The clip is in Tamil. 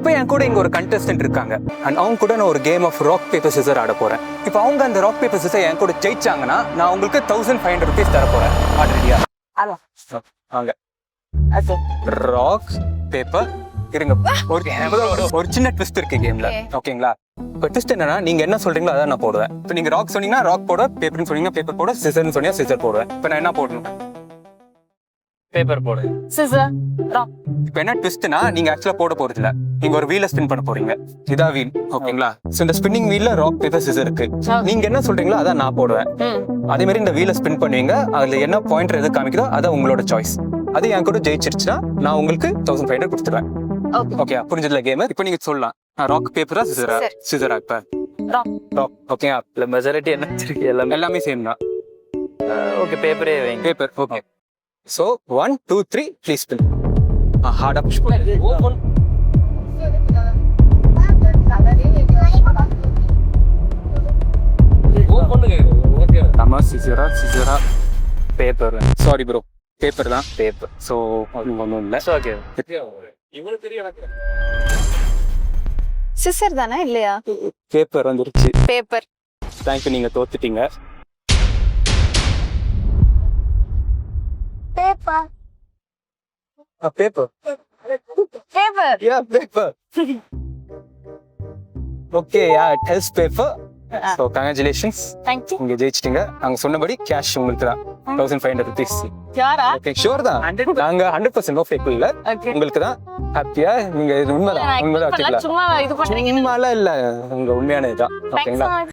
இப்போ என் கூட இங்க ஒரு கண்டெஸ்டன்ட் இருக்காங்க அண்ட் அவங்க கூட நான் ஒரு game of rock paper scissor ஆட போறேன். இப்போ அவங்க அந்த ராக் பேப்பர் சிசர் என் கூட ஜெயிச்சாங்கன்னா நான் உங்களுக்கு 1500 rupees தர போறேன். ஆல்ரெடியா வாங்க ராக் பேப்பர் இருங்க. ஒரு சின்ன ட்விஸ்ட் இருக்கு கேம்ல, ஓகேங்களா? இப்போ ட்விஸ்ட் என்னன்னா நீங்க என்ன சொல்றீங்களோ அதான் நான் போடுவேன். இப்போ நீங்க ராக் சொன்னீங்கன்னா ராக் போட, பேப்பர்னு சொன்னீங்கன்னா பேப்பர் போட, சிசர்னு சொன்னீங்கன்னா சிசர் போடுவேன். இப்போ நான் என்ன போடணும்? பேப்பர் போடு. Scissor rock. இப்போ என்ன ட்விஸ்ட்னா நீங்க ஆக்சுவலா போட போறது இல்ல, நீங்க ஒரு வீல ஸ்பின் பண்ண போறீங்க. இதா வீல், ஓகேங்களா? சோ இந்த ஸ்பின்னிங் வீல்ல ராக் பேப்பர் சிசர் இருக்கு. நீங்க என்ன சொல்றீங்களோ அதான் நான் போடுவேன். அதே மாதிரி இந்த வீல ஸ்பின் பண்ணுவீங்க, அதுல என்ன பாயிண்டர் எது காமிக்குதோ அதான் உங்களோட சாய்ஸ். அது என் கூட ஜெயிச்சிருச்சுன்னா நான் உங்களுக்கு 1500 கொடுத்துருவேன். ஓகே, புரிஞ்சதுல கேம்? இப்போ நீங்க சொல்லலாம் ராக் பேப்பரா சிசரா? சிசரா. இப்ப ராக். ஓகே, இல்ல மெஜாரிட்டி என்ன வச்சிருக்கு? எல்லாமே சேம் தான். ஓகே, பேப்பரே வைங்க. Paper. Okay, so 1 2 3 please spin. ஹார்டா புஷ் பண்ணு. ஓகே, நம்ம சிசரா சிசரா பேப்பர். சாரி ப்ரோ, பேப்பர் தான். பேப்பர். சோ ஒன்றும் இல்லை. ஓகே, இவ்வளவு தெரியும் எனக்கு. சிசர் தானே இல்லையா? பேப்பர் வந்துருச்சு. பேப்பர். தேங்க்யூ, நீங்க தோத்துட்டீங்க. Paper. Paper. Paper. Yeah paper. Okay, yeah it helps paper. So congratulations, thank you. நீங்க ஜெயிச்சிட்டீங்க. அவங்க சொன்னபடி கேஷ் உங்களுக்கு தான் 1500 rupees. யாரா? ஓகே, ஷூர் தான். நாங்க 100% நோ ஃபேக் இல்ல, உங்களுக்கு தான். ஹாப்பியா? நீங்க இது உண்மைதான், உண்மைதான் வச்சுக்கலாம். சும்மா இது பண்றீங்க. உண்மைலாம் இல்ல, உங்க உண்மையான இதுதான். ஓகேங்களா?